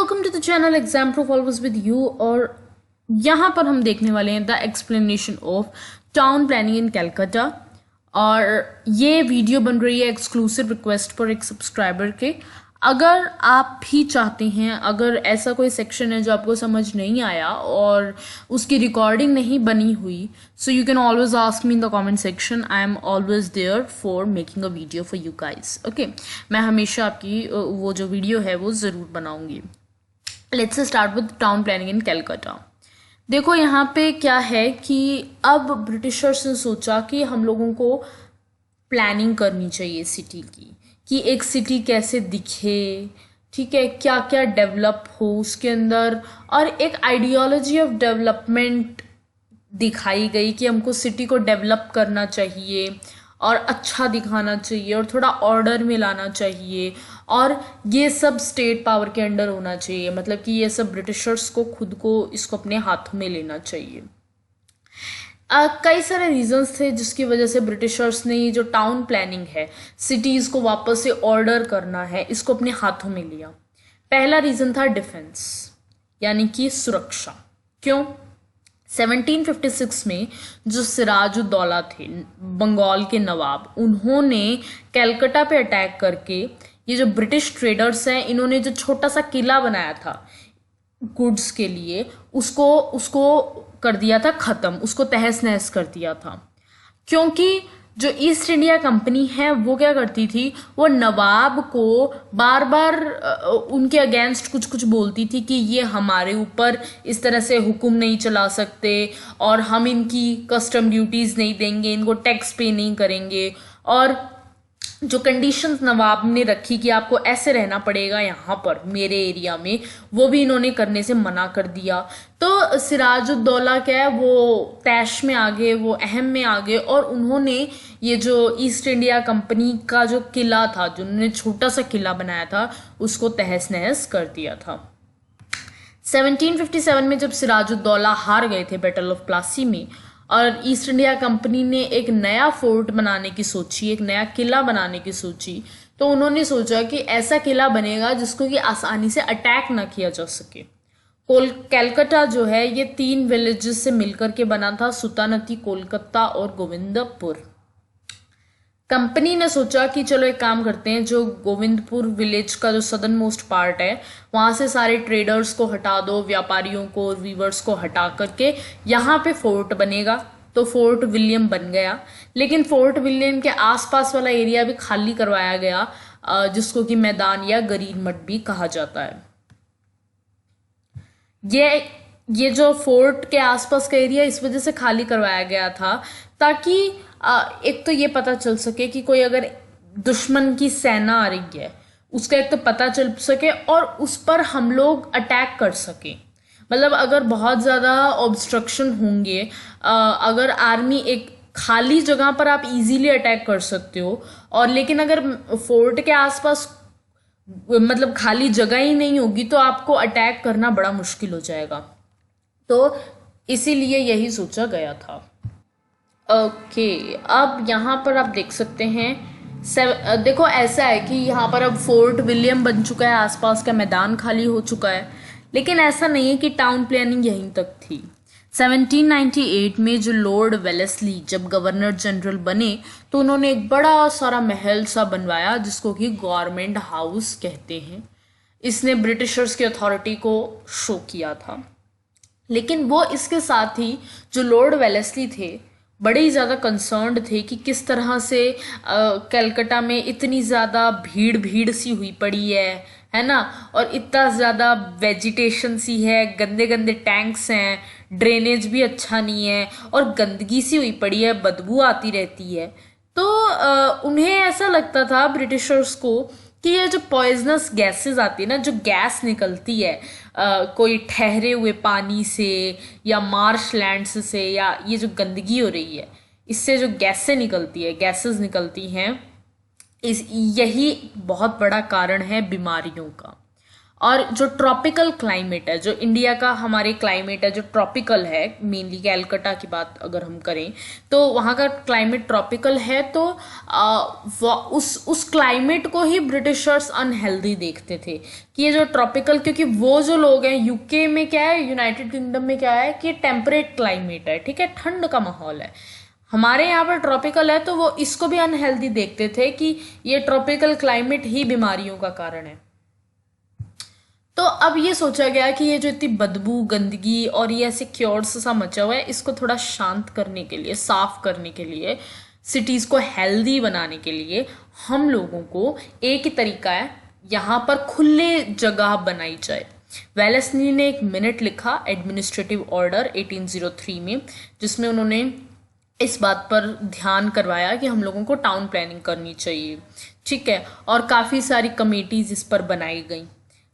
Welcome to the channel exam proof always with you. और यहाँ पर हम देखने वाले हैं the explanation of town planning in Calcutta. और ये वीडियो बन रही है एक्सक्लूसिव रिक्वेस्ट पर एक सब्सक्राइबर के। अगर आप भी चाहते हैं, अगर ऐसा कोई सेक्शन है जो आपको समझ नहीं आया और उसकी रिकॉर्डिंग नहीं बनी हुई, so you can always ask me in the comment section. I am always there for making a video for you guys. Okay, मैं हमेशा आपकी वो जो वीडियो है वो ज़रूर बनाऊंगी। Let's start with town planning in Calcutta. देखो यहाँ पे क्या है कि अब ब्रिटिशर्स ने सोचा कि हम लोगों को प्लानिंग करनी चाहिए सिटी की, कि एक सिटी कैसे दिखे, ठीक है, क्या क्या डेवलप हो उसके अंदर, और एक आइडियोलॉजी ऑफ डेवलपमेंट दिखाई गई कि हमको सिटी को डेवलप करना चाहिए और अच्छा दिखाना चाहिए और थोड़ा ऑर्डर में लाना चाहिए, और ये सब स्टेट पावर के अंडर होना चाहिए। मतलब कि ये सब ब्रिटिशर्स को खुद को इसको अपने हाथों में लेना चाहिए। कई सारे रीजंस थे जिसकी वजह से ब्रिटिशर्स ने ये जो टाउन प्लानिंग है, सिटीज़ को वापस से ऑर्डर करना है, इसको अपने हाथों में लिया। पहला रीज़न था डिफेंस, यानी कि सुरक्षा। क्यों? 1756 में जो सिराजुद्दौला थे, बंगाल के नवाब, उन्होंने कैलकाटा पे अटैक करके ये जो ब्रिटिश ट्रेडर्स हैं, इन्होंने जो छोटा सा किला बनाया था गुड्स के लिए, उसको कर दिया था ख़त्म, उसको तहस नहस कर दिया था। क्योंकि जो ईस्ट इंडिया कंपनी है वो क्या करती थी, वो नवाब को बार बार उनके अगेंस्ट कुछ कुछ बोलती थी कि ये हमारे ऊपर इस तरह से हुक्म नहीं चला सकते, और हम इनकी कस्टम ड्यूटीज़ नहीं देंगे, इनको टैक्स पे नहीं करेंगे। और जो कंडीशंस नवाब ने रखी कि आपको ऐसे रहना पड़ेगा यहाँ पर मेरे एरिया में, वो भी इन्होंने करने से मना कर दिया। तो सिराजुद्दौला क्या है, वो तैश में आ गए, वो अहम में आ गए, और उन्होंने ये जो ईस्ट इंडिया कंपनी का जो किला था, जो उन्होंने छोटा सा किला बनाया था, उसको तहस नहस कर दिया था। 1757 में जब सिराजुद्दौला हार गए थे बैटल ऑफ प्लासी में, और ईस्ट इंडिया कंपनी ने एक नया फोर्ट बनाने की सोची, एक नया किला बनाने की सोची, तो उन्होंने सोचा कि ऐसा किला बनेगा जिसको कि आसानी से अटैक ना किया जा सके। कैलकाटा जो है ये 3 विलेजेस से मिलकर के बना था, सुल्तानती, कोलकाता और गोविंदपुर। कंपनी ने सोचा कि चलो एक काम करते हैं, जो गोविंदपुर विलेज का जो सदर्न मोस्ट पार्ट है, वहाँ से सारे ट्रेडर्स को हटा दो, व्यापारियों को, वीवर्स को हटा करके यहाँ पे फोर्ट बनेगा। तो फोर्ट विलियम बन गया। लेकिन फोर्ट विलियम के आसपास वाला एरिया भी खाली करवाया गया, जिसको कि मैदान या गरीन मठ भी कहा जाता है। ये जो फोर्ट के आसपास का एरिया इस वजह से खाली करवाया गया था ताकि एक तो ये पता चल सके कि कोई अगर दुश्मन की सेना आ रही है उसका एक तो पता चल सके और उस पर हम लोग अटैक कर सके। मतलब अगर बहुत ज़्यादा ऑब्स्ट्रक्शन होंगे, अगर आर्मी एक खाली जगह पर आप इजीली अटैक कर सकते हो, और लेकिन अगर फोर्ट के आसपास मतलब खाली जगह ही नहीं होगी तो आपको अटैक करना बड़ा मुश्किल हो जाएगा। तो इसीलिए यही सोचा गया था। ओके, अब यहाँ पर आप देख सकते हैं, देखो ऐसा है कि यहाँ पर अब फोर्ट विलियम बन चुका है, आसपास का मैदान खाली हो चुका है। लेकिन ऐसा नहीं है कि टाउन प्लानिंग यहीं तक थी। 1798 में जो लॉर्ड वेलेस्ली जब गवर्नर जनरल बने, तो उन्होंने एक बड़ा सारा महल सा बनवाया जिसको कि गवर्नमेंट हाउस कहते हैं। इसने ब्रिटिशर्स की अथॉरिटी को शो किया था। लेकिन वो इसके साथ ही जो लॉर्ड वेलेस्ली थे, बड़े ही ज़्यादा कंसर्न्ड थे कि किस तरह से कलकत्ता में इतनी ज़्यादा भीड़ सी हुई पड़ी है ना, और इतना ज़्यादा वेजिटेशन सी है, गंदे गंदे टैंक्स हैं, ड्रेनेज भी अच्छा नहीं है, और गंदगी सी हुई पड़ी है, बदबू आती रहती है। तो उन्हें ऐसा लगता था ब्रिटिशर्स को कि ये जो पॉइजनस गैसेस आती है ना, जो गैस निकलती है कोई ठहरे हुए पानी से या मार्श लैंड्स से, या ये जो गंदगी हो रही है, इससे जो गैसेस निकलती हैं, यही बहुत बड़ा कारण है बीमारियों का। और जो ट्रॉपिकल क्लाइमेट है, जो इंडिया का हमारे क्लाइमेट है जो ट्रॉपिकल है, मेनली कैलकाटा की बात अगर हम करें तो वहाँ का क्लाइमेट ट्रॉपिकल है, तो उस क्लाइमेट को ही ब्रिटिशर्स अनहेल्दी देखते थे कि ये जो ट्रॉपिकल, क्योंकि वो जो लोग हैं यूके में क्या है, यूनाइटेड किंगडम में क्या है कि टेम्परेट क्लाइमेट है, ठीक है, ठंड का माहौल है। हमारे यहाँ पर ट्रॉपिकल है, तो वो इसको भी अनहेल्दी देखते थे कि ये ट्रॉपिकल क्लाइमेट ही बीमारियों का कारण है। तो अब ये सोचा गया कि ये जो इतनी बदबू, गंदगी और ये ऐसे क्योर्स सा मचा हुआ है, इसको थोड़ा शांत करने के लिए, साफ करने के लिए, सिटीज को हेल्दी बनाने के लिए हम लोगों को एक ही तरीका है, यहाँ पर खुले जगह बनाई जाए। वेलेस्ली ने एक मिनट लिखा एडमिनिस्ट्रेटिव ऑर्डर 1803 में, जिसमें उन्होंने इस बात पर ध्यान करवाया कि हम लोगों को टाउन प्लानिंग करनी चाहिए, ठीक है। और काफ़ी सारी कमेटीज इस पर बनाई गई,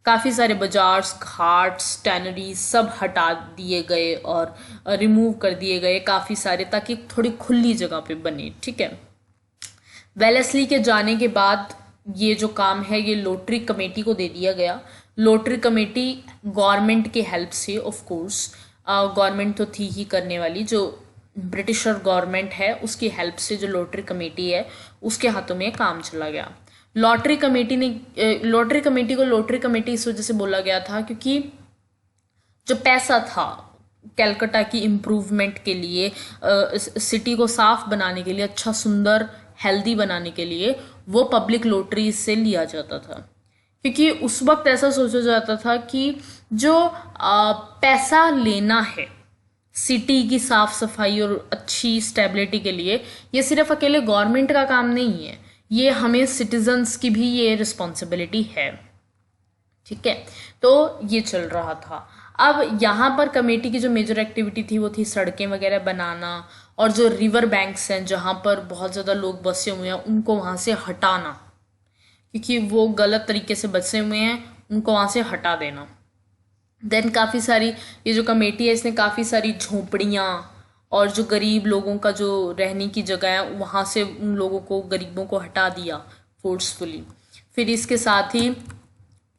काफ़ी सारे बाजार्स, घाट्स, टैनरीज सब हटा दिए गए और रिमूव कर दिए गए काफ़ी सारे, ताकि थोड़ी खुली जगह पे बने, ठीक है। वेलेस्ली के जाने के बाद ये जो काम है ये लोटरी कमेटी को दे दिया गया। लोटरी कमेटी गवर्नमेंट की हेल्प से, ऑफ कोर्स गवर्नमेंट तो थी ही करने वाली, जो ब्रिटिशर गवर्नमेंट है उसकी हेल्प से जो लोटरी कमेटी है उसके हाथों में काम चला गया। लॉटरी कमेटी को लोटरी कमेटी इस वजह से बोला गया था क्योंकि जो पैसा था कलकत्ता की इम्प्रूवमेंट के लिए, सिटी को साफ बनाने के लिए, अच्छा सुंदर हेल्दी बनाने के लिए, वो पब्लिक लॉटरी से लिया जाता था। क्योंकि उस वक्त ऐसा सोचा जाता था कि जो पैसा लेना है सिटी की साफ सफाई और अच्छी स्टेबिलिटी के लिए, ये सिर्फ अकेले गवर्नमेंट का काम नहीं है, ये हमें सिटीजन्स की भी ये रिस्पॉन्सिबिलिटी है, ठीक है। तो ये चल रहा था। अब यहाँ पर कमेटी की जो मेजर एक्टिविटी थी वो थी सड़कें वगैरह बनाना, और जो रिवर बैंक्स हैं जहाँ पर बहुत ज़्यादा लोग बसे हुए हैं उनको वहाँ से हटाना, क्योंकि वो गलत तरीके से बसे हुए हैं, उनको वहाँ से हटा देना। देन काफ़ी सारी, ये जो कमेटी है इसने काफ़ी सारी झोपड़ियाँ और जो गरीब लोगों का जो रहने की जगह है वहाँ से उन लोगों को, गरीबों को हटा दिया फोर्सफुली। फिर इसके साथ ही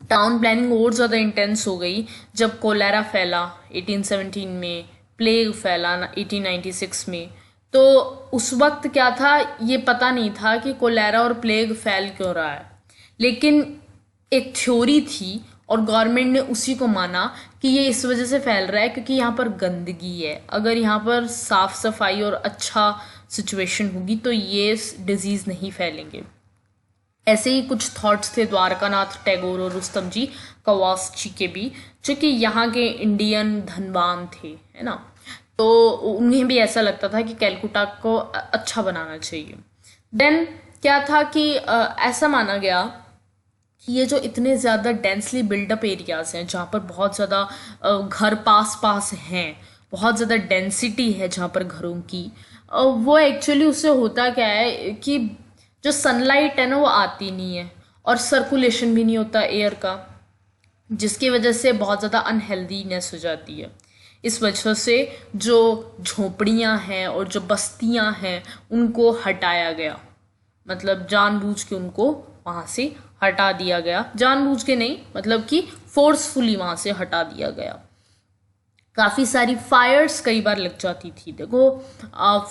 टाउन प्लानिंग और ज़्यादा इंटेंस हो गई जब कोलेरा फैला 1817 में, प्लेग फैला 1896 में। तो उस वक्त क्या था, ये पता नहीं था कि कोलेरा और प्लेग फैल क्यों रहा है, लेकिन एक थ्योरी थी और गवर्नमेंट ने उसी को माना कि ये इस वजह से फैल रहा है क्योंकि यहाँ पर गंदगी है। अगर यहाँ पर साफ सफाई और अच्छा सिचुएशन होगी तो ये डिजीज़ नहीं फैलेंगे। ऐसे ही कुछ थॉट्स थे द्वारकानाथ टैगोर और रुस्तम जी कवासची के भी, जो कि यहाँ के इंडियन धनवान थे, है ना। तो उन्हें भी ऐसा लगता था कि कैलकुटा को अच्छा बनाना चाहिए। देन क्या था कि ऐसा माना गया कि ये जो इतने ज़्यादा डेंसली बिल्डअप एरियाज़ हैं जहाँ पर बहुत ज़्यादा घर पास पास हैं, बहुत ज़्यादा डेंसिटी है जहाँ पर घरों की, वो एक्चुअली उससे होता क्या है कि जो सनलाइट है ना वो आती नहीं है और सर्कुलेशन भी नहीं होता एयर का, जिसकी वजह से बहुत ज़्यादा अनहेल्दीनेस हो जाती है। इस वजह से जो झोपड़ियाँ हैं और जो बस्तियाँ हैं उनको हटाया गया, मतलब जानबूझ के उनको वहाँ से हटा दिया गया, जानबूझ के नहीं, मतलब कि फोर्सफुली वहाँ से हटा दिया गया। काफ़ी सारी फायर्स कई बार लग जाती थी, देखो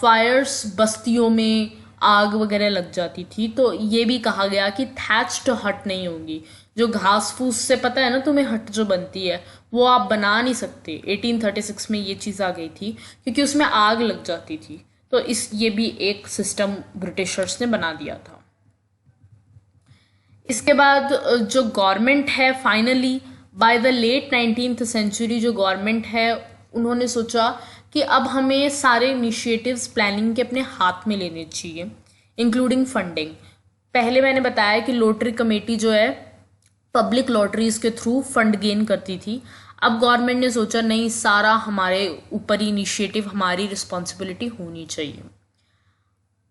फायर्स बस्तियों में आग वगैरह लग जाती थी, तो ये भी कहा गया कि थैच्ड हट नहीं होगी, जो घास फूस से, पता है ना तुम्हें, हट जो बनती है वो आप बना नहीं सकते। 1836 में ये चीज़ आ गई थी क्योंकि उसमें आग लग जाती थी, तो ये भी एक सिस्टम ब्रिटिशर्स ने बना दिया था। इसके बाद जो गवर्नमेंट है, finally by the late 19th century जो गवर्नमेंट है उन्होंने सोचा कि अब हमें सारे इनिशिएटिव्स प्लानिंग के अपने हाथ में लेने चाहिए, इंक्लूडिंग फंडिंग। पहले मैंने बताया कि लॉटरी कमेटी जो है पब्लिक लॉटरीज के थ्रू फंड गेन करती थी। अब गवर्नमेंट ने सोचा नहीं, सारा हमारे ऊपर ही इनिशिएटिव, हमारी रिस्पॉन्सिबिलिटी होनी चाहिए।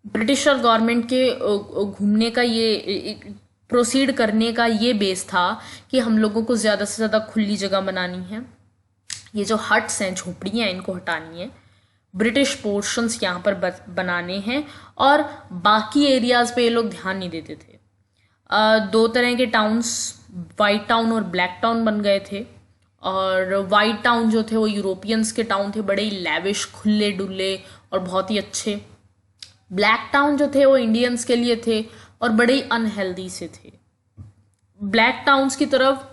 ब्रिटिशर गवर्नमेंट के घूमने का ये प्रोसीड करने का ये बेस था कि हम लोगों को ज़्यादा से ज़्यादा खुली जगह बनानी है, ये जो हट्स हैं, झोपड़ियाँ हैं, इनको हटानी है, ब्रिटिश पोर्शंस यहाँ पर बनाने हैं, और बाकी एरियाज़ पे ये लोग ध्यान नहीं देते थे। दो तरह के टाउन्स वाइट टाउन और ब्लैक टाउन बन गए थे। और वाइट टाउन जो थे वो यूरोपियंस के टाउन थे, बड़े ही लैविश, खुले डुल्ले और बहुत ही अच्छे। ब्लैक टाउन जो थे वो इंडियंस के लिए थे और बड़े ही अनहेल्दी से थे। ब्लैक टाउन्स की तरफ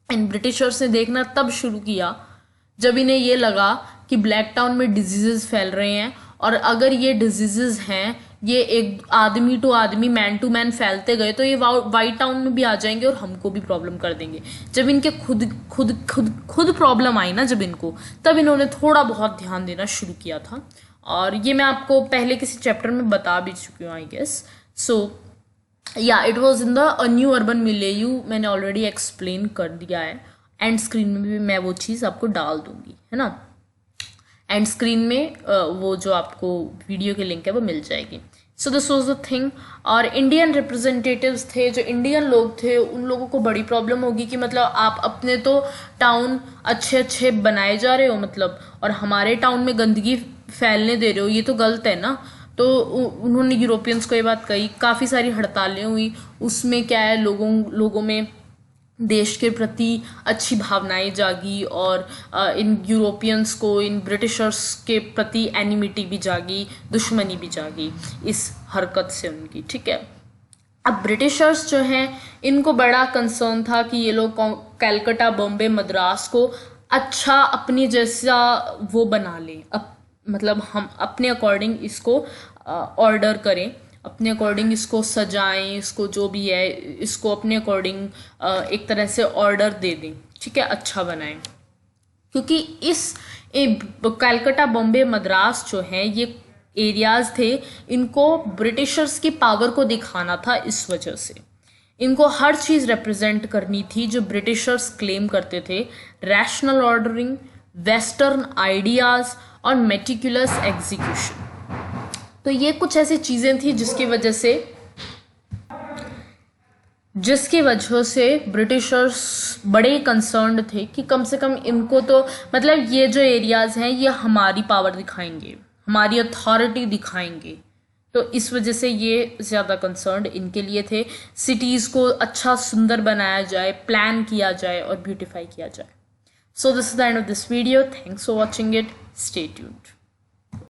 इन ब्रिटिशर्स ने देखना तब शुरू किया जब इन्हें ये लगा कि ब्लैक टाउन में डिजीजेस फैल रहे हैं, और अगर ये डिजीजेस हैं, ये एक आदमी टू आदमी, मैन टू मैन फैलते गए तो ये वाइट टाउन में भी आ जाएंगे और हमको भी प्रॉब्लम कर देंगे। जब इनके खुद खुद खुद खुद प्रॉब्लम आई ना जब इनको, तब इन्होंने थोड़ा बहुत ध्यान देना शुरू किया था। और ये मैं आपको पहले किसी चैप्टर में बता भी चुकी हूँ आई guess. So yeah it was in the new urban milieu, मैंने ऑलरेडी एक्सप्लेन कर दिया है। एंड स्क्रीन में भी मैं वो चीज़ आपको डाल दूंगी, है ना। एंड स्क्रीन में वो जो आपको वीडियो की लिंक है वो मिल जाएगी। So this was the thing. और इंडियन रिप्रेजेंटेटिव्स थे, जो इंडियन लोग थे, उन लोगों को बड़ी प्रॉब्लम होगी कि मतलब आप अपने तो टाउन अच्छे अच्छे बनाए जा रहे हो मतलब, और हमारे टाउन में गंदगी फैलने दे रहे हो, ये तो गलत है ना। तो उन्होंने यूरोपियंस को ये बात कही, काफ़ी सारी हड़तालें हुई। उसमें क्या है, लोगों में देश के प्रति अच्छी भावनाएं जागी, और इन यूरोपियंस को, इन ब्रिटिशर्स के प्रति एनिमिटी भी जागी, दुश्मनी भी जागी इस हरकत से उनकी, ठीक है। अब ब्रिटिशर्स जो हैं, इनको बड़ा कंसर्न था कि ये लोग कलकत्ता, बॉम्बे, मद्रास को अच्छा अपनी जैसा वो बना लें, मतलब हम अपने अकॉर्डिंग इसको ऑर्डर करें, अपने अकॉर्डिंग इसको सजाएं, इसको जो भी है इसको अपने अकॉर्डिंग एक तरह से ऑर्डर दे दें, ठीक है, अच्छा बनाएं। क्योंकि इस कलकत्ता, बॉम्बे, मद्रास जो हैं, ये एरियाज थे, इनको ब्रिटिशर्स की पावर को दिखाना था। इस वजह से इनको हर चीज़ रिप्रेजेंट करनी थी जो ब्रिटिशर्स क्लेम करते थे, रैशनल ऑर्डरिंग, वेस्टर्न आइडियाज़ और मेटिकुलस एग्जीक्यूशन। तो ये कुछ ऐसी चीज़ें थी जिसकी वजह से ब्रिटिशर्स बड़े कंसर्न्ड थे कि कम से कम इनको तो मतलब ये जो एरियाज़ हैं ये हमारी पावर दिखाएंगे, हमारी अथॉरिटी दिखाएंगे। तो इस वजह से ये ज़्यादा कंसर्न्ड इनके लिए थे। सिटीज़ को अच्छा सुंदर बनाया जाए, प्लान किया जाए और ब्यूटिफाई किया जाए। So this is the end of this video. Thanks for watching it. Stay tuned.